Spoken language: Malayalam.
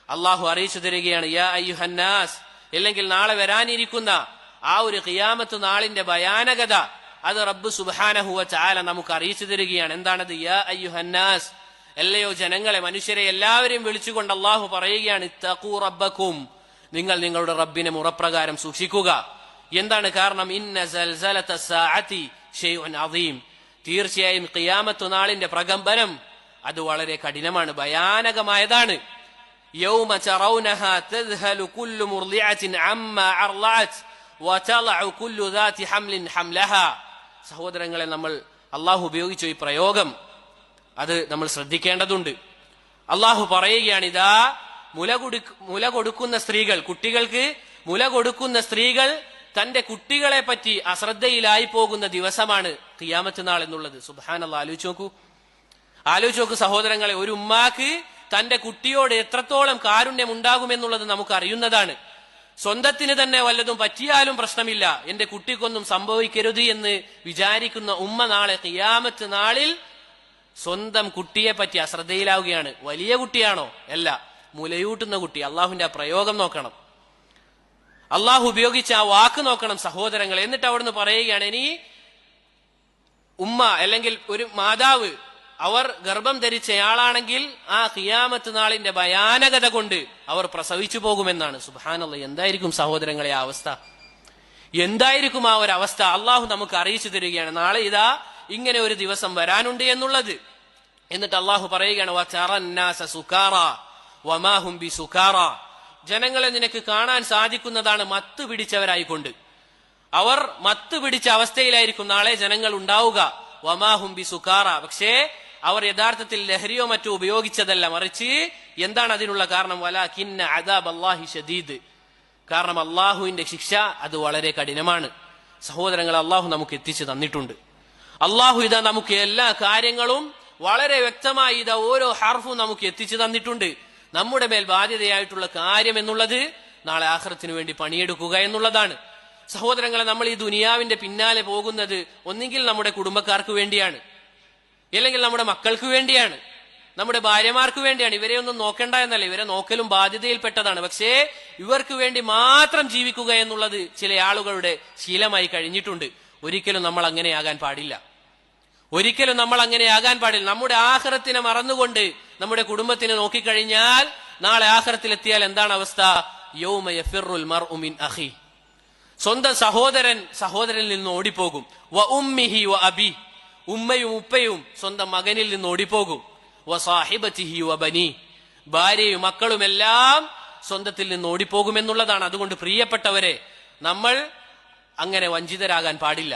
അള്ളാഹു അറിയിച്ചു തരികയാണ്, യാ അയ്യുഹന്നാസ്, അല്ലെങ്കിൽ നാളെ വരാനിരിക്കുന്ന ആ ഒരു ഖിയാമത്ത് നാളിന്റെ ഭയാനകത അത് റബ്ബ് സുബ്ഹാനഹു വ തആല നമുക്ക് അറിയിച്ചു തരികയാണ്. എന്താണത്? യാ അയ്യുഹന്നാസ്, അല്ലയോ ജനങ്ങളെ, മനുഷ്യരെ എല്ലാവരെയും വിളിച്ചുകൊണ്ട് അള്ളാഹു പറയുകയാണ്, ഇത്തഖൂ റബ്ബക്കും, നിങ്ങൾ നിങ്ങളുടെ റബ്ബിനെ മുറപ്രകാരം സൂക്ഷിക്കുക. എന്താണ് കാരണം? ഇന്ന സൽസലത സാഅതി ശൈഉൻ അദീം, തീർച്ചയായും ഖിയാമത്ത് നാളിന്റെ പ്രകമ്പനം അത് വളരെ കഠിനമാണ്, ഭയാനകമായതാണ്. യൗമ തറൗനഹാ തദ്ഹലു കുല്ലു മുർളിഅത്തിൻ അമ്മാ അർളഅത് വതളഉ കുല്ലു ദാതി ഹംലിൻ ഹംലഹാ. സഹോദരങ്ങളെ, നമ്മൾ അള്ളാഹു ഉപയോഗിച്ച ഈ പ്രയോഗം അത് നമ്മൾ ശ്രദ്ധിക്കേണ്ടതുണ്ട്. അള്ളാഹു പറയുകയാണ്, ഇതാ മുല കൊടുക്കുന്ന സ്ത്രീകൾ, കുട്ടികൾക്ക് മുല കൊടുക്കുന്ന സ്ത്രീകൾ തന്റെ കുട്ടികളെ പറ്റി അശ്രദ്ധയിലായി പോകുന്ന ദിവസമാണ് ഖിയാമത്ത് നാൾ എന്നുള്ളത്. സുബ്ഹാനല്ലാഹ്, ആലോചിച്ച് നോക്കൂ സഹോദരങ്ങളെ. ഒരു ഉമ്മാക്ക് തന്റെ കുട്ടിയോട് എത്രത്തോളം കാരുണ്യം ഉണ്ടാകുമെന്നുള്ളത് നമുക്ക് അറിയുന്നതാണ്. സ്വന്തത്തിന് തന്നെ വല്ലതും പറ്റിയാലും പ്രശ്നമില്ല, എന്റെ കുട്ടിക്കൊന്നും സംഭവിക്കരുത് എന്ന് വിചാരിക്കുന്ന ഉമ്മ നാളെ ഖിയാമത്ത് നാളിൽ സ്വന്തം കുട്ടിയെ പറ്റി അശ്രദ്ധയിലാവുകയാണ്. വലിയ കുട്ടിയാണോ? അല്ല, മുലയൂട്ടുന്ന കുട്ടി. അള്ളാഹുവിന്റെ ആ പ്രയോഗം നോക്കണം, അള്ളാഹു ഉപയോഗിച്ച ആ വാക്ക് നോക്കണം സഹോദരങ്ങൾ. എന്നിട്ട് അവിടുന്ന് പറയുകയാണ്, ഇനി ഉമ്മ അല്ലെങ്കിൽ ഒരു മാതാവ് അവർ ഗർഭം ധരിച്ചയാളാണെങ്കിൽ ആ ഖിയാമത്ത് നാളിന്റെ ഭയാനകത കൊണ്ട് അവർ പ്രസവിച്ചു പോകുമെന്നാണ്. സുബ്ഹാനല്ലാഹ്, എന്തായിരിക്കും സഹോദരങ്ങളെ ആ അവസ്ഥ? എന്തായിരിക്കും ആ ഒരു അവസ്ഥ? അള്ളാഹു നമുക്ക് അറിയിച്ചു തരികയാണ്, നാളെ ഇതാ ഇങ്ങനെ ഒരു ദിവസം വരാനുണ്ട് എന്നുള്ളത്. എന്നിട്ട് അള്ളാഹു പറയുകയാണ്, വതറന്നാസ സുകാറാ വമാ ഹും ബിസുകാറാ, ജനങ്ങളെ നിനക്ക് കാണാൻ സാധിക്കുന്നതാണ് മത്ത് പിടിച്ചവരായിക്കൊണ്ട്. അവർ മത്ത് പിടിച്ച അവസ്ഥയിലായിരിക്കും നാളെ ജനങ്ങൾ ഉണ്ടാവുക. വമാ ഹും ബിസുകാറാ, പക്ഷേ അവർ യഥാർത്ഥത്തിൽ ലഹരിയോ മറ്റോ ഉപയോഗിച്ചതല്ല, മറിച്ച് എന്താണ് അതിനുള്ള കാരണം? വലാകിന്ന അദാബ് അല്ലാഹി ശദീദ്, കാരണം അള്ളാഹുവിന്റെ ശിക്ഷ അത് വളരെ കഠിനമാണ്. സഹോദരങ്ങൾ, അള്ളാഹു നമുക്ക് എത്തിച്ചു തന്നിട്ടുണ്ട്. അള്ളാഹു ഇതാ നമുക്ക് എല്ലാ കാര്യങ്ങളും വളരെ വ്യക്തമായി ഇതാ ഓരോ ഹർഫും നമുക്ക് എത്തിച്ചു തന്നിട്ടുണ്ട്. നമ്മുടെ മേൽ ബാധ്യതയായിട്ടുള്ള കാര്യം എന്നുള്ളത് നാളെ ആഖിറത്തിന് വേണ്ടി പണിയെടുക്കുക എന്നുള്ളതാണ്. സഹോദരങ്ങളെ, നമ്മൾ ഈ ദുനിയാവിന്റെ പിന്നാലെ പോകുന്നത് ഒന്നുകിൽ നമ്മുടെ കുടുംബക്കാർക്ക് വേണ്ടിയാണ്, അല്ലെങ്കിൽ നമ്മുടെ മക്കൾക്ക് വേണ്ടിയാണ്, നമ്മുടെ ഭാര്യമാർക്ക് വേണ്ടിയാണ്. ഇവരെ ഒന്നും നോക്കണ്ട എന്നല്ല, ഇവരെ നോക്കലും ബാധ്യതയിൽപ്പെട്ടതാണ്. പക്ഷേ ഇവർക്ക് വേണ്ടി മാത്രം ജീവിക്കുക എന്നുള്ളത് ചില ആളുകളുടെ ശീലമായി കഴിഞ്ഞിട്ടുണ്ട്. ഒരിക്കലും നമ്മൾ അങ്ങനെയാകാൻ പാടില്ല, ഒരിക്കലും നമ്മൾ അങ്ങനെയാകാൻ പാടില്ല. നമ്മുടെ ആഖിറത്തിനെ മറന്നുകൊണ്ട് നമ്മുടെ കുടുംബത്തിനെ നോക്കിക്കഴിഞ്ഞാൽ നാളെ ആഖിറത്തിലെത്തിയാൽ എന്താണ് അവസ്ഥ? യൗമ യഫിറുൽ മർഉ മിൻ അഖി, സ്വന്തം സഹോദരനിൽ നിന്ന് ഓടിപ്പോകും. വ ഉമ്മിഹി വ അബി, ഉമ്മയും ഉപ്പയും സ്വന്തം മകനിൽ നിന്ന് ഓടിപ്പോകും. വ സാഹിബതിഹി വ ബനി, ഭാര്യയും മക്കളും എല്ലാം സ്വന്തത്തിൽ നിന്ന് ഓടിപ്പോകുമെന്നുള്ളതാണ്. അതുകൊണ്ട് പ്രിയപ്പെട്ടവരെ, നമ്മൾ അങ്ങനെ വഞ്ചിതരാകാൻ പാടില്ല.